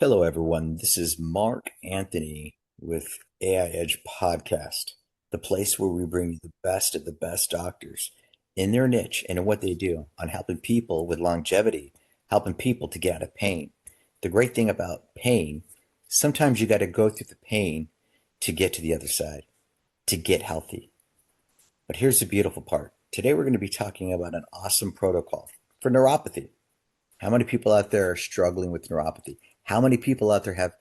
Hello, everyone. This is Mark Anthony with AI Edge Podcast, the place where we bring you the best of the best doctors in their niche and in what they do on helping people with longevity, helping people to get out of pain. The great thing about pain, sometimes you got to go through the pain to get to the other side, to get healthy. But here's the beautiful part. Today, we're going to be talking about an awesome protocol for neuropathy. How many people out there are struggling with neuropathy? How many people out there have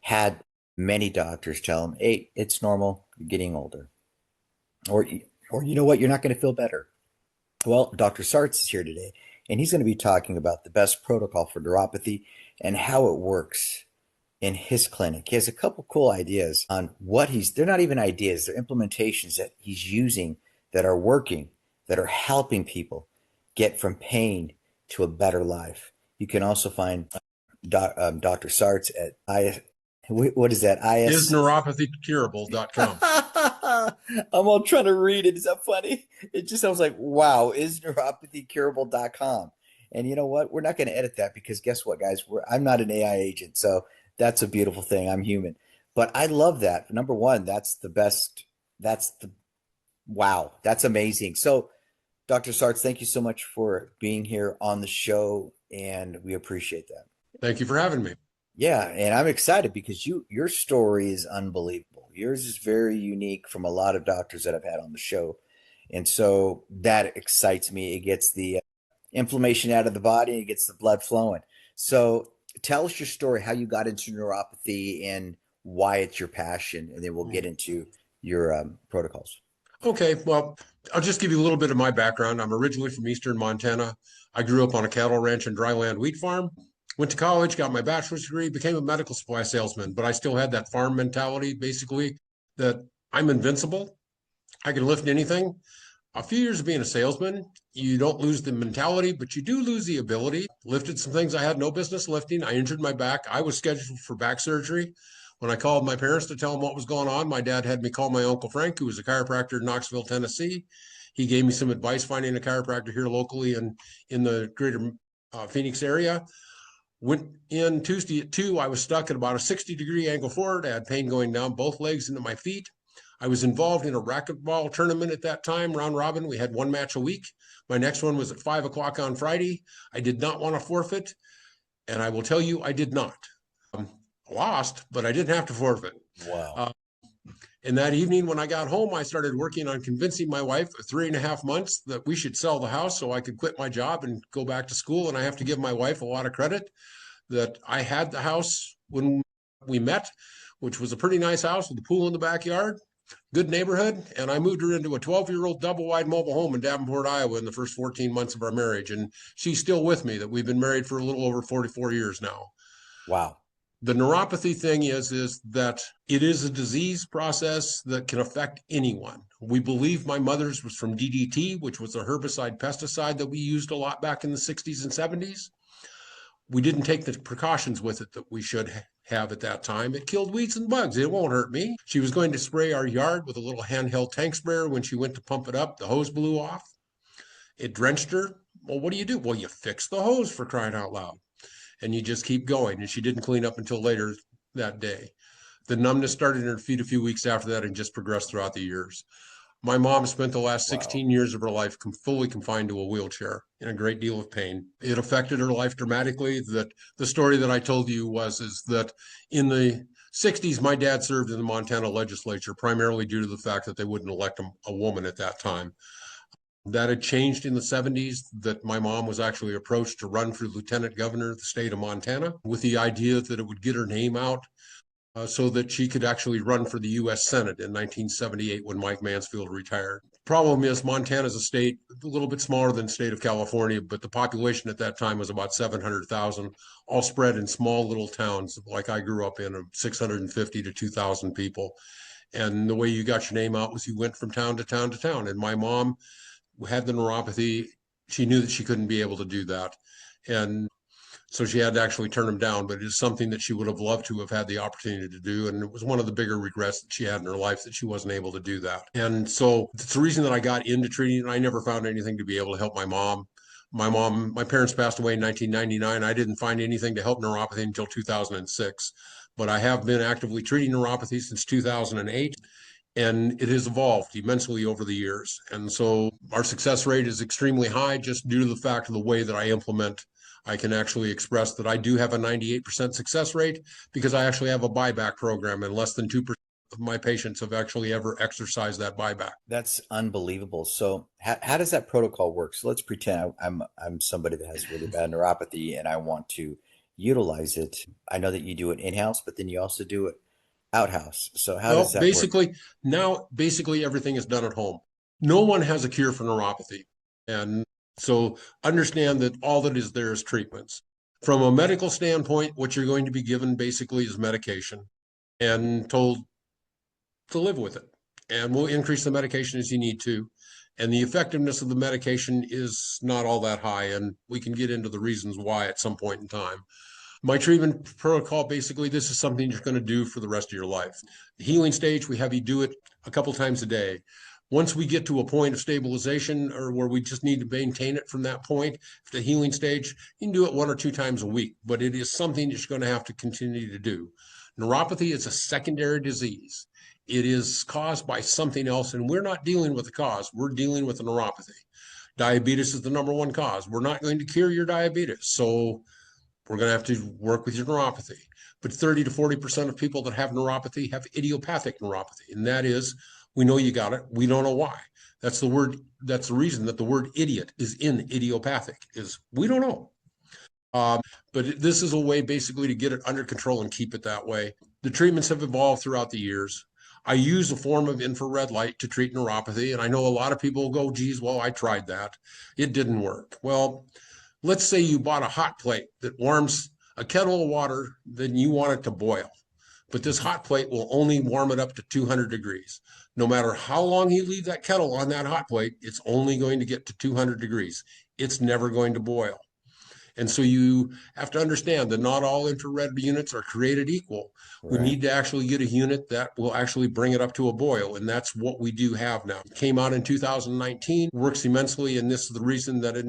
had many doctors tell them, hey, it's normal, you're getting older. Or, or you know what, you're not going to feel better. Well, Dr. Sartz is here today, and he's going to be talking about the best protocol for neuropathy and how it works in his clinic. He has a couple cool ideas on they're not even ideas, they're implementations that he's using that are working, that are helping people get from pain to a better life. You can also find Dr. Sartz at what is that? Is neuropathycurable.com. I'm all trying to read it. Is that funny? It just sounds like, wow, is neuropathycurable.com. And you know what? We're not going to edit that because guess what, guys? I'm not an AI agent. So that's a beautiful thing. I'm human. But I love that. Number one, that's the best. Wow, that's amazing. So, Dr. Sartz, thank you so much for being here on the show. And we appreciate that. Thank you for having me. Yeah, and I'm excited because your story is unbelievable. Yours is very unique from a lot of doctors that I've had on the show. And so that excites me. It gets the inflammation out of the body, it gets the blood flowing. So tell us your story, how you got into neuropathy and why it's your passion, and then we'll get into your protocols. Okay, well, I'll just give you a little bit of my background. I'm originally from Eastern Montana. I grew up on a cattle ranch and dryland wheat farm. Went to college, got my bachelor's degree, became a medical supply salesman, but I still had that farm mentality, basically, that I'm invincible. I can lift anything. A few years of being a salesman, you don't lose the mentality, but you do lose the ability. Lifted some things I had no business lifting. I injured my back. I was scheduled for back surgery. When I called my parents to tell them what was going on, my dad had me call my Uncle Frank, who was a chiropractor in Knoxville, Tennessee. He gave me some advice finding a chiropractor here locally and in the greater Phoenix area. Went in Tuesday at 2. I was stuck at about a 60-degree angle forward. I had pain going down both legs into my feet. I was involved in a racquetball tournament at that time, round robin. We had one match a week. My next one was at 5 o'clock on Friday. I did not want to forfeit, and I will tell you, I did not. Lost, but I didn't have to forfeit. Wow. And that evening when I got home, I started working on convincing my wife for 3.5 months that we should sell the house so I could quit my job and go back to school. And I have to give my wife a lot of credit that I had the house when we met, which was a pretty nice house with a pool in the backyard, good neighborhood. And I moved her into a 12-year-old double-wide mobile home in Davenport, Iowa in the first 14 months of our marriage. And she's still with me, that we've been married for a little over 44 years now. Wow. The neuropathy thing is that it is a disease process that can affect anyone. We believe my mother's was from DDT, which was a herbicide pesticide that we used a lot back in the 60s and 70s. We didn't take the precautions with it that we should have at that time. It killed weeds and bugs. It won't hurt me. She was going to spray our yard with a little handheld tank sprayer. When she went to pump it up, the hose blew off. It drenched her. Well, what do? Well, you fix the hose, for crying out loud. And you just keep going. And she didn't clean up until later that day. The numbness started in her feet a few weeks after that and just progressed throughout the years. My mom spent the last 16 years of her life fully confined to a wheelchair in a great deal of pain. It affected her life dramatically. That the story that I told you is that in the 60s, my dad served in the Montana legislature, primarily due to the fact that they wouldn't elect a woman at that time. That had changed in the 70s, that my mom was actually approached to run for lieutenant governor of the state of Montana with the idea that it would get her name out so that she could actually run for the U.S. Senate in 1978 when Mike Mansfield retired. Problem is, Montana is a state a little bit smaller than the state of California, but the population at that time was about 700,000, all spread in small little towns like I grew up in, of 650 to 2,000 people. And the way you got your name out was you went from town to town to town. And my mom had the neuropathy. She knew that she couldn't be able to do that. And so she had to actually turn him down, but it is something that she would have loved to have had the opportunity to do. And it was one of the bigger regrets that she had in her life, that she wasn't able to do that. And so it's the reason that I got into treating. I never found anything to be able to help my mom. My parents passed away in 1999. I didn't find anything to help neuropathy until 2006, but I have been actively treating neuropathy since 2008, and it has evolved immensely over the years. And so our success rate is extremely high just due to the fact of the way that I implement. I can actually express that I do have a 98% success rate because I actually have a buyback program, and less than 2% of my patients have actually ever exercised that buyback. That's unbelievable. So how does that protocol work? So let's pretend I'm somebody that has really bad neuropathy and I want to utilize it. I know that you do it in-house, but then you also do it outhouse. So how does Well, that work? basically everything is done at home. No one has a cure for neuropathy. And so understand that all that is there is treatments. From a medical standpoint, what you're going to be given basically is medication and told to live with it. And we'll increase the medication as you need to. And the effectiveness of the medication is not all that high. And we can get into the reasons why at some point in time. My treatment protocol, basically, this is something you're going to do for the rest of your life. The healing stage, we have you do it a couple times a day. Once we get to a point of stabilization or where we just need to maintain it from that point, the healing stage, you can do it 1 or 2 times a week, but it is something that you're going to have to continue to do. Neuropathy is a secondary disease. It is caused by something else, and we're not dealing with the cause. We're dealing with the neuropathy. Diabetes is the number one cause. We're not going to cure your diabetes. So we're going to have to work with your neuropathy. But 30 to 40% of people that have neuropathy have idiopathic neuropathy. And that is, we know you got it. We don't know why. That's the word. That's the reason that the word idiot is in idiopathic, is we don't know. Um, but this is a way basically to get it under control and keep it that way. The treatments have evolved throughout the years. I use a form of infrared light to treat neuropathy. And I know a lot of people go, geez, well, I tried that. It didn't work. Well, let's say you bought a hot plate that warms a kettle of water, then you want it to boil. But this hot plate will only warm it up to 200 degrees. No matter how long you leave that kettle on that hot plate, it's only going to get to 200 degrees. It's never going to boil. And so you have to understand that not all infrared units are created equal. We Right. need to actually get a unit that will actually bring it up to a boil. And that's what we do have now. It came out in 2019, works immensely. And this is the reason that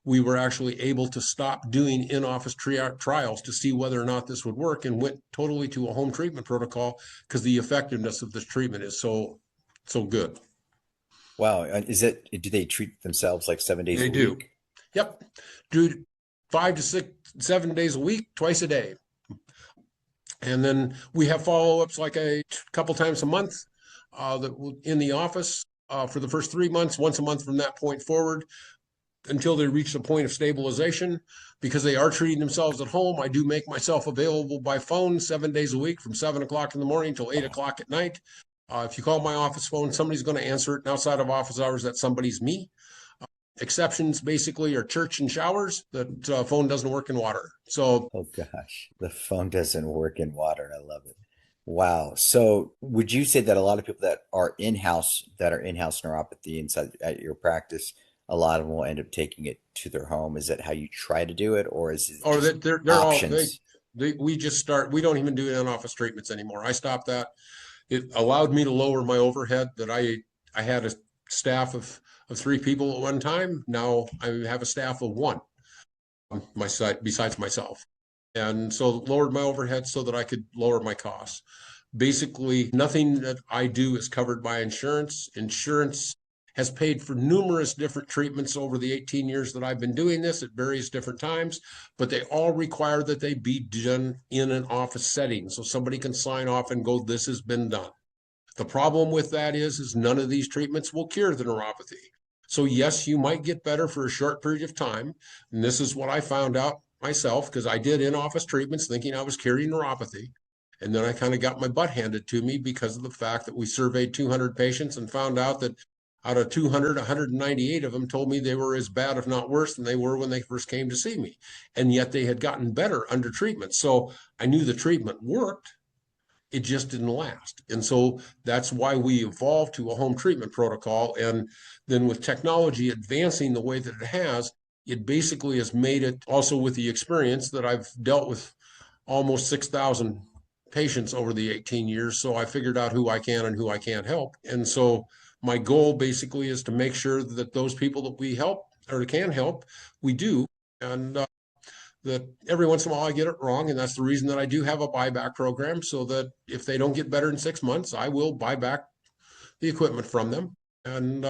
we were actually able to stop doing in-office trials to see whether or not this would work, and went totally to a home treatment protocol because the effectiveness of this treatment is so good. Wow. And do they treat themselves like 7 days They a do. week? Yep. Do 5 to 7 days a week, twice a day. And then we have follow-ups like a couple times a month in the office for the first 3 months, once a month from that point forward until they reach the point of stabilization. Because they are treating themselves at home, I do make myself available by phone 7 days a week from 7 o'clock in the morning till 8 o'clock at night. If you call my office phone, somebody's going to answer it. And outside of office hours, that somebody's me. Exceptions basically are church and showers. That phone doesn't work in water. So Oh gosh, the phone doesn't work in water. I love it. Wow. So would you say that a lot of people that are in-house neuropathy inside at your practice, a lot of them will end up taking it to their home? Is that how you try to do it, or is it or just that they're all options? we just start. We don't even do in-office treatments anymore. I stopped that. It allowed me to lower my overhead. That I had a staff of 3 people at one time. Now I have a staff of one, my side besides myself, and so lowered my overhead so that I could lower my costs. Basically, nothing that I do is covered by insurance. Insurance has paid for numerous different treatments over the 18 years that I've been doing this at various different times, but they all require that they be done in an office setting so somebody can sign off and go, this has been done. The problem with that is none of these treatments will cure the neuropathy. So yes, you might get better for a short period of time. And this is what I found out myself because I did in-office treatments thinking I was curing neuropathy. And then I kind of got my butt handed to me because of the fact that we surveyed 200 patients and found out that out of 200, 198 of them told me they were as bad, if not worse, than they were when they first came to see me. And yet they had gotten better under treatment. So I knew the treatment worked. It just didn't last. And so that's why we evolved to a home treatment protocol. And then with technology advancing the way that it has, it basically has made it also with the experience that I've dealt with almost 6,000 patients over the 18 years. So I figured out who I can and who I can't help. And so my goal basically is to make sure that those people that we help or can help, we do. And that every once in a while I get it wrong. And that's the reason that I do have a buyback program, so that if they don't get better in 6 months, I will buy back the equipment from them. And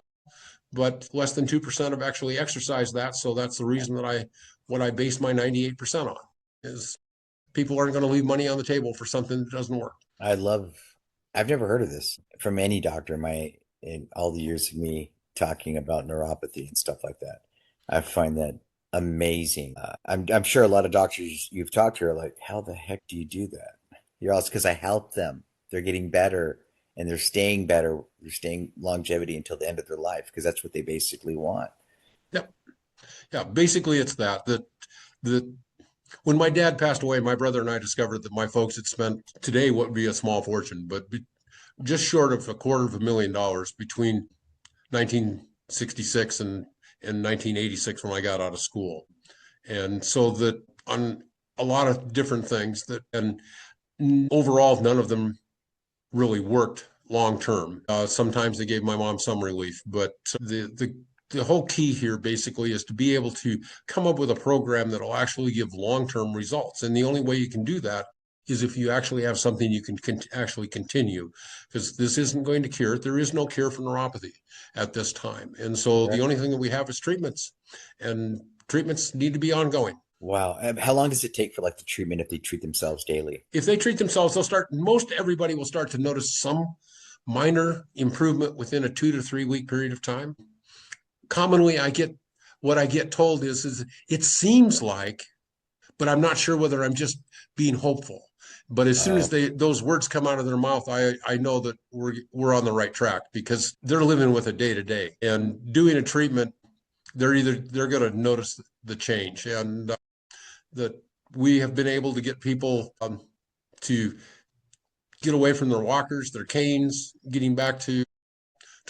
but less than 2% have actually exercised that. So that's the reason that what I base my 98% on is people aren't going to leave money on the table for something that doesn't work. I love, I've never heard of this from any doctor in all the years of me talking about neuropathy and stuff like that. I find that amazing. I'm sure a lot of doctors you've talked to are like, how the heck do you do that? You're also, because I help them. They're getting better and they're staying better. They're staying longevity until the end of their life because that's what they basically want. Yep. Yeah. Basically, it's that when my dad passed away, my brother and I discovered that my folks had spent today what would be a small fortune, but just short of $250,000 between 1966 and 1986 when I got out of school. And so that on a lot of different things that, and overall, none of them really worked long term. Sometimes they gave my mom some relief, but the whole key here basically is to be able to come up with a program that will actually give long-term results. And the only way you can do that is if you actually have something you can actually continue, because this isn't going to cure it. There is no cure for neuropathy at this time. And so the Correct. only thing that we have is treatments, and treatments need to be ongoing. Wow. How long does it take for like the treatment if they treat themselves daily? If they treat themselves, most everybody will start to notice some minor improvement within a 2 to 3 week period of time. Commonly what I get told is it seems like, but I'm not sure whether I'm just being hopeful. But as soon as Oh, those words come out of their mouth, I know that we're on the right track, because they're living with it day to day. And doing a treatment, they're going to notice the change. And that we have been able to get people to get away from their walkers, their canes, getting back to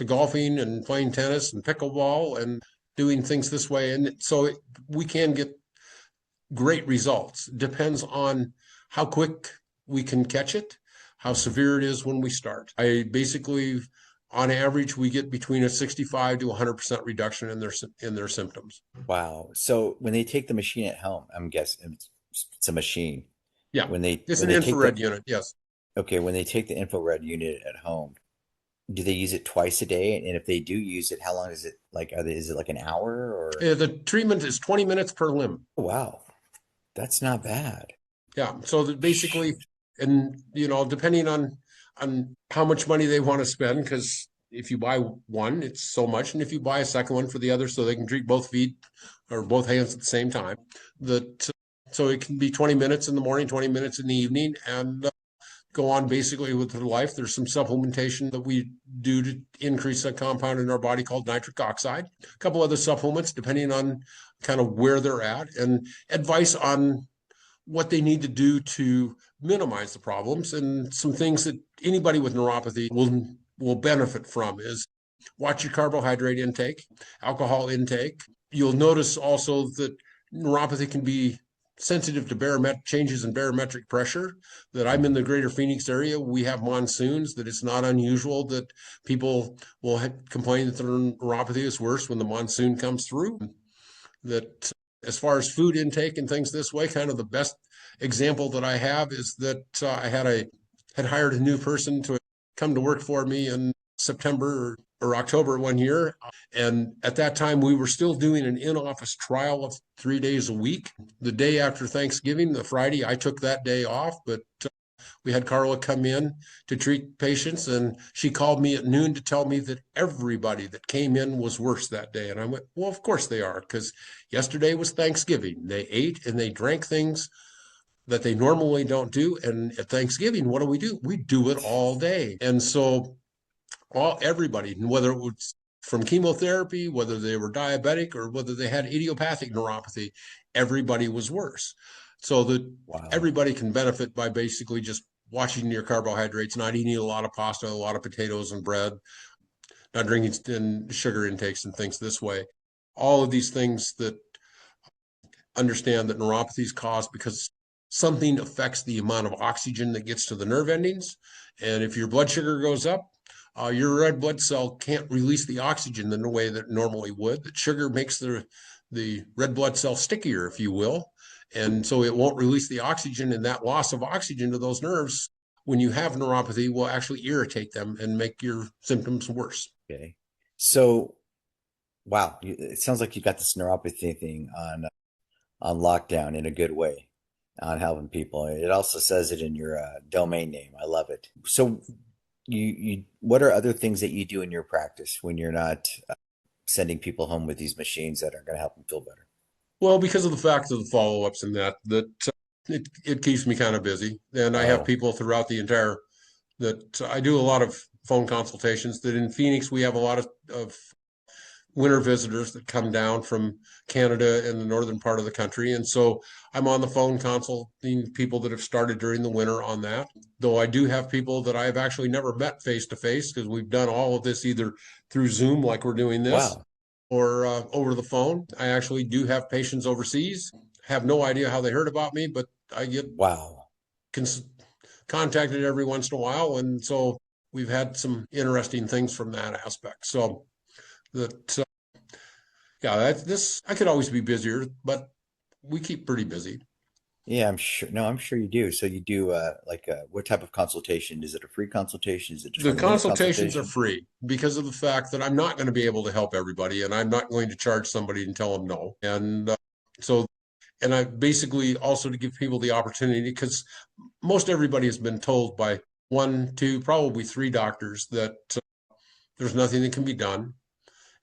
golfing and playing tennis and pickleball and doing things this way. And so we can get great results. Depends on how quick we can catch it, how severe it is when we start. I basically, on average, we get between a 65 to 100% reduction in their symptoms. wow. So when they take the machine at home, I'm guessing it's a machine. Yeah, When they it's when an they take infrared the unit. Yes. okay, when they take the infrared unit at home, do they use it twice a day? And if they do use it, how long is it like is it like an hour or The treatment is 20 minutes per limb. oh, wow, that's not bad. Yeah. So that Sh- basically, and depending on how much money they want to spend, because if you buy one, it's so much, and if you buy a second one for the other, so they can treat both feet or both hands at the same time, that so it can be 20 minutes in the morning, 20 minutes in the evening, and go on basically with their life. There's some supplementation that we do to increase a compound in our body called nitric oxide, a couple other supplements depending on kind of where they're at, and advice on what they need to do to minimize the problems. And some things that anybody with neuropathy will benefit from is watch your carbohydrate intake, alcohol intake. You'll notice also that neuropathy can be sensitive to changes in barometric pressure. That I'm in the greater Phoenix area, we have monsoons, that it's not unusual that people will complain that their neuropathy is worse when the monsoon comes through. That as far as food intake and things this way, kind of the best example that I have is that I had hired a new person to come to work for me in September or October one year. And at that time, we were still doing an in-office trial of 3 days a week. The day after Thanksgiving, the Friday, I took that day off, but we had Carla come in to treat patients, and she called me at noon to tell me that everybody that came in was worse that day. And I went, well, of course they are, because yesterday was Thanksgiving. They ate and they drank things that they normally don't do. And at Thanksgiving, what do? We do it all day. And so everybody, whether it was from chemotherapy, whether they were diabetic, or whether they had idiopathic neuropathy, everybody was worse. So that Wow. everybody can benefit by basically just watching your carbohydrates, not eating a lot of pasta, a lot of potatoes and bread, not drinking sugar intakes and things this way. All of these things that understand that neuropathy is caused because something affects the amount of oxygen that gets to the nerve endings. And if your blood sugar goes up, your red blood cell can't release the oxygen in the way that it normally would. That sugar makes the red blood cell stickier, if you will, and so it won't release the oxygen, and that loss of oxygen to those nerves, when you have neuropathy, will actually irritate them and make your symptoms worse. Okay. So, wow, it sounds like you got this neuropathy thing on lockdown in a good way on helping people. It also says it in your domain name. I love it. So, what are other things that you do in your practice when you're not sending people home with these machines that are going to help them feel better? Well, because of the fact of the follow-ups and it keeps me kind of busy, and I have Oh, people throughout the entire that I do a lot of phone consultations. That in Phoenix we have a lot of winter visitors that come down from Canada and the northern part of the country. And so I'm on the phone consulting people that have started during the winter on that. Though I do have people that I have actually never met face to face because we've done all of this either through Zoom, like we're doing this, wow, or over the phone. I actually do have patients overseas. Have no idea how they heard about me, but I get wow. cons- contacted every once in a while. And so we've had some interesting things from that aspect. So that yeah, this I could always be busier, but we keep pretty busy. Yeah, I'm sure. No, I'm sure you do. So you do what type of consultation? Is it a free consultation? Is it a The 20-minute consultations are consultation? free because of the fact that I'm not going to be able to help everybody, and I'm not going to charge somebody and tell them no. And so, and I basically also to give people the opportunity because most everybody has been told by one, two, probably three doctors that there's nothing that can be done,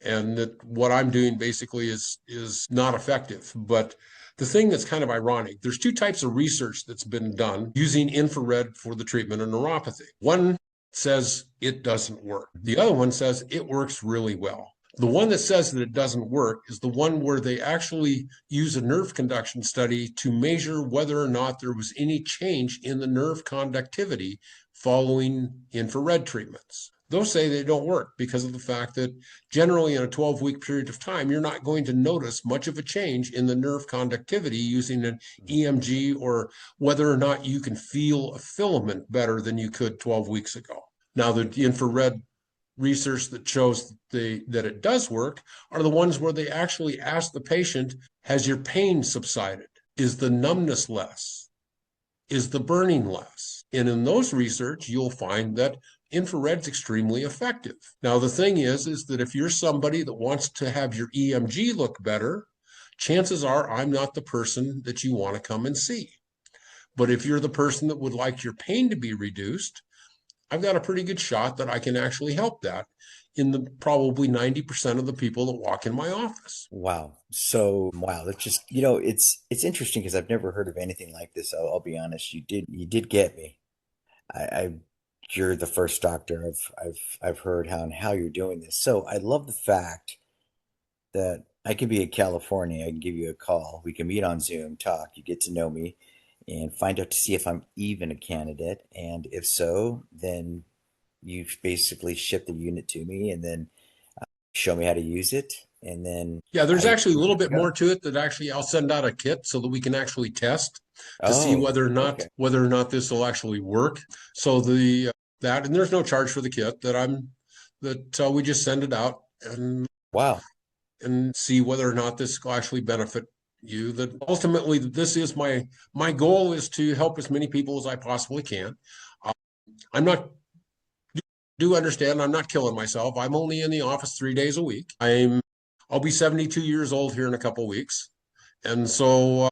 and that what I'm doing basically is not effective. But the thing that's kind of ironic, there's two types of research that's been done using infrared for the treatment of neuropathy. One says it doesn't work. The other one says it works really well. The one that says that it doesn't work is the one where they actually use a nerve conduction study to measure whether or not there was any change in the nerve conductivity following infrared treatments. Those say they don't work because of the fact that generally in a 12-week period of time, you're not going to notice much of a change in the nerve conductivity using an EMG or whether or not you can feel a filament better than you could 12 weeks ago. Now, the infrared research that shows that it does work are the ones where they actually ask the patient, has your pain subsided? Is the numbness less? Is the burning less? And in those research, you'll find that infrared's extremely effective. Now, the thing is that if you're somebody that wants to have your EMG look better, chances are I'm not the person that you want to come and see. But if you're the person that would like your pain to be reduced, I've got a pretty good shot that I can actually help that in the probably 90% of the people that walk in my office. Wow. So, wow, that's just, it's interesting because I've never heard of anything like this. I'll be honest. You did get me. I you're the first doctor I've heard how you're doing this. So I love the fact that I can be in California. I can give you a call. We can meet on Zoom, talk. You get to know me and find out to see if I'm even a candidate. And if so, then you basically ship the unit to me and then show me how to use it. And then Yeah, there's actually a we're little good to bit go. more to it that actually I'll send out a kit so that we can actually test to see Oh, okay. whether or not this will actually work. So the that and there's no charge for the kit that we just send it out Wow. and see whether or not this will actually benefit you. That ultimately this is my goal is to help as many people as I possibly can. Uh, I'm not do understand I'm not killing myself. I'm only in the office 3 days a week. I'll be 72 years old here in a couple of weeks, and so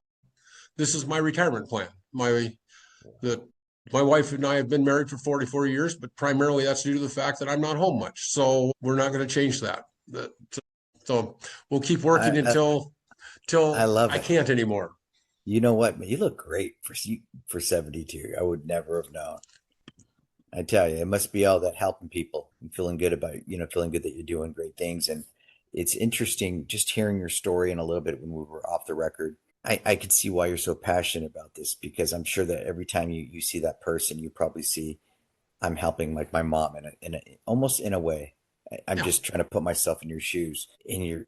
this is my retirement plan. That my wife and I have been married for 44 years, but primarily that's due to the fact that I'm not home much. So we're not going to change that. So we'll keep I, working I I till love I it. can't anymore. You know what, man? You look great for 72. I would never have known. I tell you, it must be all that helping people and feeling good about, feeling good that you're doing great things. And it's interesting just hearing your story and a little bit when we were off the record. I could see why you're so passionate about this because I'm sure that every time you see that person, you probably see I'm helping like my mom almost in a way. I'm Yeah. just trying to put myself in your shoes. And you're,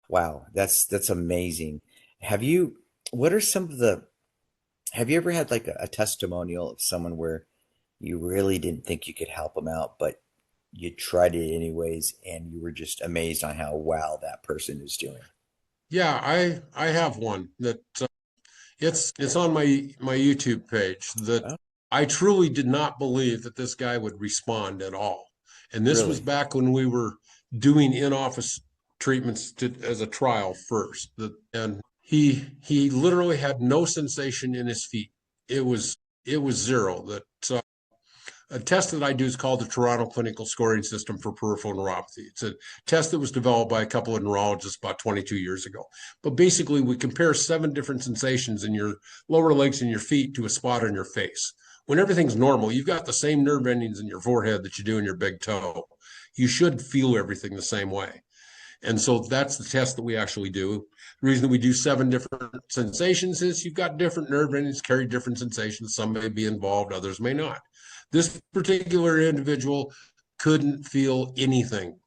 wow, that's amazing. Have you, what are some of the, have you ever had like a testimonial of someone where you really didn't think you could help them out, but you tried it anyways, and you were just amazed on how well that person is doing. Yeah, I have one that it's on my YouTube page that Oh, I truly did not believe that this guy would respond at all. And this was really? back when we were doing in-office treatments as a trial first. And he literally had no sensation in his feet. It was it was zero. That a test that I do is called the Toronto Clinical Scoring System for Peripheral Neuropathy. It's a test that was developed by a couple of neurologists about 22 years ago. But basically, we compare 7 different sensations in your lower legs and your feet to a spot on your face. When everything's normal, you've got the same nerve endings in your forehead that you do in your big toe. You should feel everything the same way. And so that's the test that we actually do. The reason that we do 7 different sensations is you've got different nerve endings carry different sensations. Some may be involved, others may not. This particular individual couldn't feel anything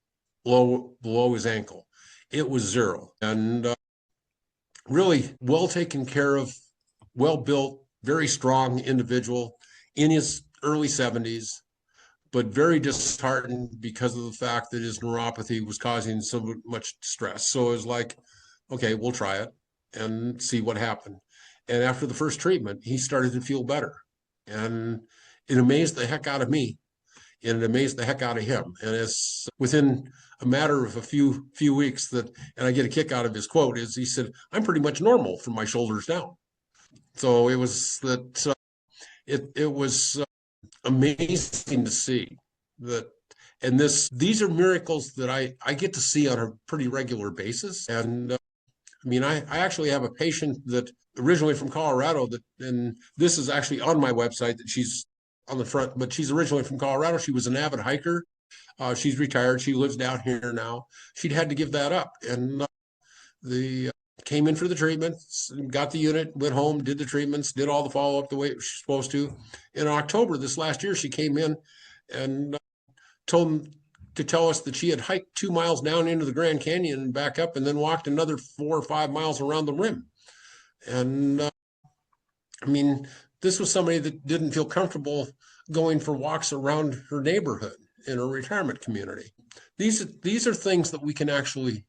below his ankle. It was zero. And really well taken care of, well built, very strong individual in his early 70s, but very disheartened because of the fact that his neuropathy was causing so much stress. So it was like, okay, we'll try it and see what happened. And after the first treatment, he started to feel better. And it amazed the heck out of me. And it amazed the heck out of him. And it's within a matter of a few weeks that, and I get a kick out of his quote, is he said, "I'm pretty much normal from my shoulders down." So it was that it was amazing to see that. And these are miracles that I get to see on a pretty regular basis. And I mean, I actually have a patient that originally from Colorado that, and this is actually on my website that she's on the front, but she's originally from Colorado. She was an avid hiker. She's retired. She lives down here now. She'd had to give that up, and the came in for the treatments, got the unit, went home, did the treatments, did all the follow up the way it was supposed to. In October this last year, she came in and told him to tell us that she had hiked 2 miles down into the Grand Canyon and back up, and then walked another 4 or 5 miles around the rim. And I mean, this was somebody that didn't feel comfortable going for walks around her neighborhood in her retirement community. These are things that we can actually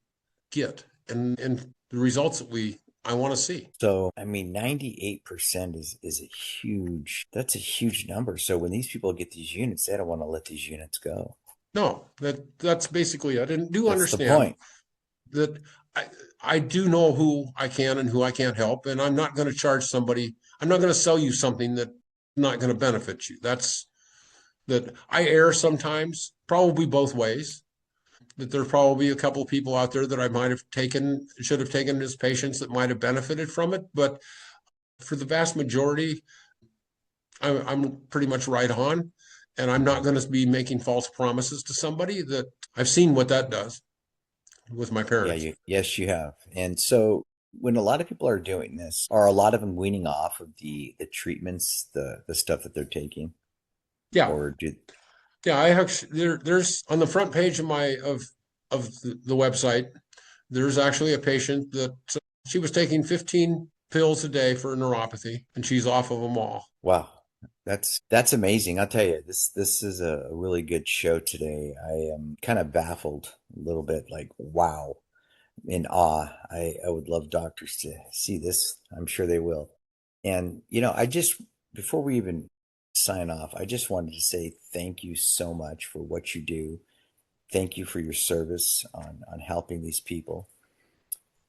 get, and the results that I want to see. So, I mean, 98% is a that's a huge number. So when these people get these units, they don't want to let these units go. No, that's basically it. And do That's the understand point. that I I do know who I can and who I can't help, and I'm not going to charge somebody. I'm not going to sell you something that's not going to benefit you. That's that I err sometimes, probably both ways. That there's probably a couple of people out there that I might have should have taken as patients that might have benefited from it, but for the vast majority, I'm pretty much right on, and I'm not going to be making false promises to somebody that I've seen what that does with my Yeah, parents. yes, you have. And so when a lot of people are doing this, are a lot of them weaning off of the treatments, the stuff that they're taking, Yeah, or do yeah. I actually there's on the front page of my of the website. There's actually a patient that she was taking 15 pills a day for neuropathy, and she's off of them all. wow, that's amazing. I'll tell you, this is a really good show today. I am kind of baffled a little bit, like wow, in awe. I would love doctors to see this. I'm sure they will. And I just before we even sign off, I just wanted to say thank you so much for what you do. Thank you for your service on helping these people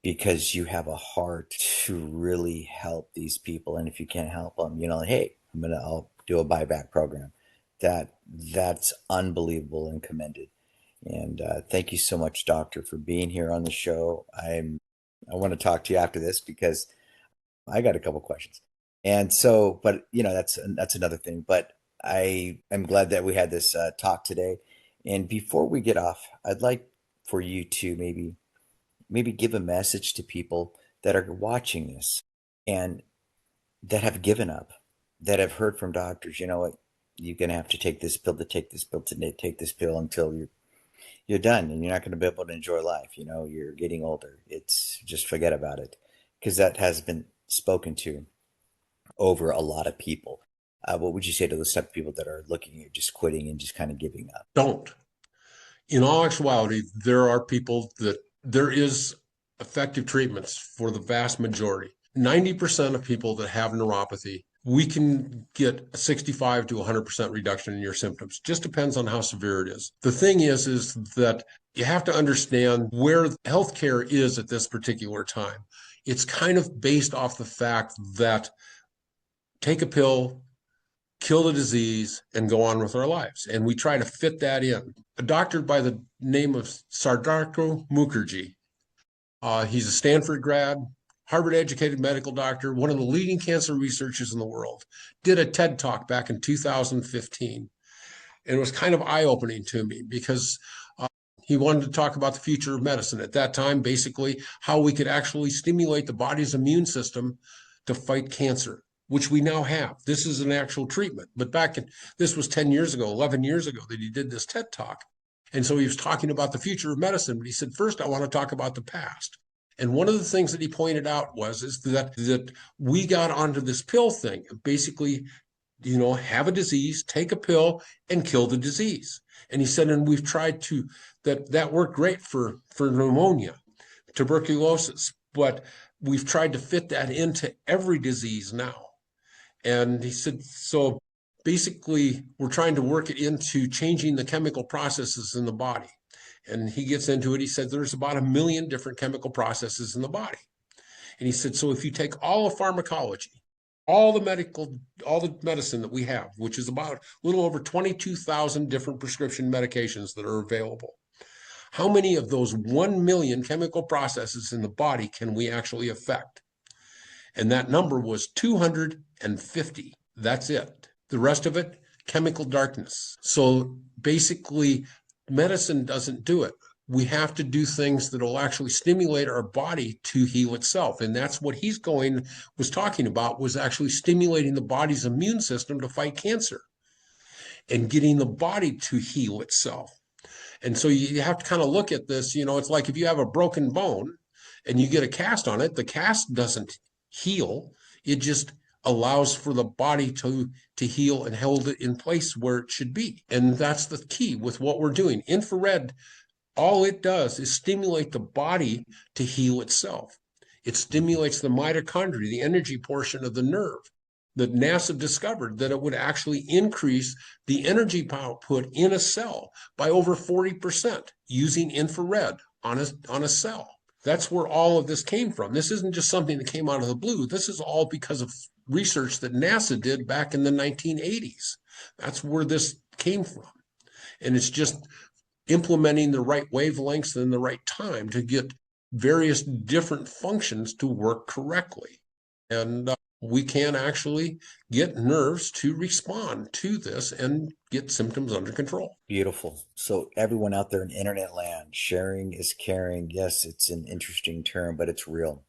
because you have a heart to really help these people. And if you can't help them, hey, I'll do a buyback program. That's unbelievable and commended. And thank you so much, Doctor, for being here on the show. I want to talk to you after this because I got a couple questions. And so, but that's another thing. But I am glad that we had this talk today. And before we get off, I'd like for you to maybe give a message to people that are watching this and that have given up, that have heard from doctors, you know what, you're gonna have to take this pill to take this pill to take this pill until you're done and you're not going to be able to enjoy life. You're getting older. It's just forget about it because that has been spoken to over a lot of people. What would you say to those type of people that are looking at just quitting and just kind of giving up? Don't. In all actuality, there are people that there is effective treatments for the vast majority. 90% of people that have neuropathy, we can get a 65 to 100% reduction in your symptoms. Just depends on how severe it is. The thing is that you have to understand where healthcare is at this particular time. It's kind of based off the fact that take a pill, kill the disease, and go on with our lives. And we try to fit that in. A doctor by the name of Sartz Mukherjee, he's a Stanford grad, Harvard educated medical doctor, one of the leading cancer researchers in the world, did a TED talk back in 2015. And it was kind of eye opening to me because he wanted to talk about the future of medicine at that time, basically, how we could actually stimulate the body's immune system to fight cancer, which we now have. This is an actual treatment. But this was 10 years ago, 11 years ago that he did this TED talk. And so he was talking about the future of medicine, but he said, first, I want to talk about the past. And one of the things that he pointed out is that we got onto this pill thing, basically, have a disease, take a pill, and kill the disease. And he said, and we've tried to, that worked great for pneumonia, tuberculosis, but we've tried to fit that into every disease now. And he said, so basically, we're trying to work it into changing the chemical processes in the body. And he gets into it. He said, there's about 1 million different chemical processes in the body. And he said, so if you take all of pharmacology, all the medicine that we have, which is about a little over 22,000 different prescription medications that are available, how many of those 1 million chemical processes in the body can we actually affect? And that number was 250. That's it. The rest of it, chemical darkness. So basically, medicine doesn't do it. We have to do things that will actually stimulate our body to heal itself. And that's what was talking about, was actually stimulating the body's immune system to fight cancer and getting the body to heal itself. And so you have to kind of look at this, it's like if you have a broken bone and you get a cast on it, the cast doesn't heal. It just allows for the body to heal and hold it in place where it should be. And that's the key with what we're doing. Infrared, all it does is stimulate the body to heal itself. It stimulates the mitochondria, the energy portion of the nerve. That NASA discovered that it would actually increase the energy output in a cell by over 40% using infrared on a cell. That's where all of this came from. This isn't just something that came out of the blue. This is all because of research that NASA did back in the 1980s. That's where this came from. And it's just implementing the right wavelengths and the right time to get various different functions to work correctly. And we can actually get nerves to respond to this and get symptoms under control. Beautiful. So everyone out there in internet land, sharing is caring. Yes, it's an interesting term, but it's real.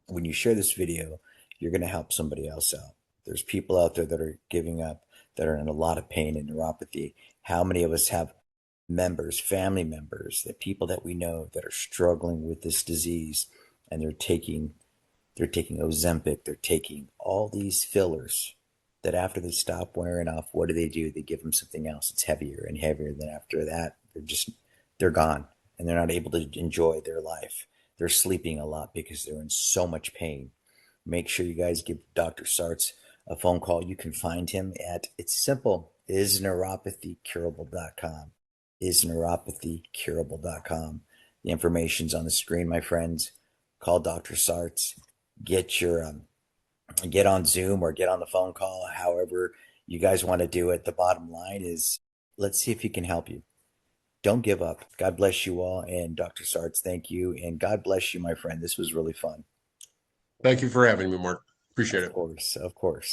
When you share this video, you're going to help somebody else out. There's people out there that are giving up, that are in a lot of pain and neuropathy. How many of us have members, family members, that people that we know that are struggling with this disease, and they're taking Ozempic, they're taking all these fillers that after they stop wearing off, what do? They give them something else. It's heavier and heavier. Then after that, they're gone and they're not able to enjoy their life. They're sleeping a lot because they're in so much pain. Make sure you guys give Dr. Sartz a phone call. You can find him at, it's simple, isneuropathycurable.com. Isneuropathycurable.com. The information's on the screen, my friends. Call Dr. Sartz. Get on Zoom or get on the phone call, however you guys want to do it. The bottom line is, let's see if he can help you. Don't give up. God bless you all. And Dr. Sartz, thank you. And God bless you, my friend. This was really fun. Thank you for having me, Mark. Appreciate it. Of course.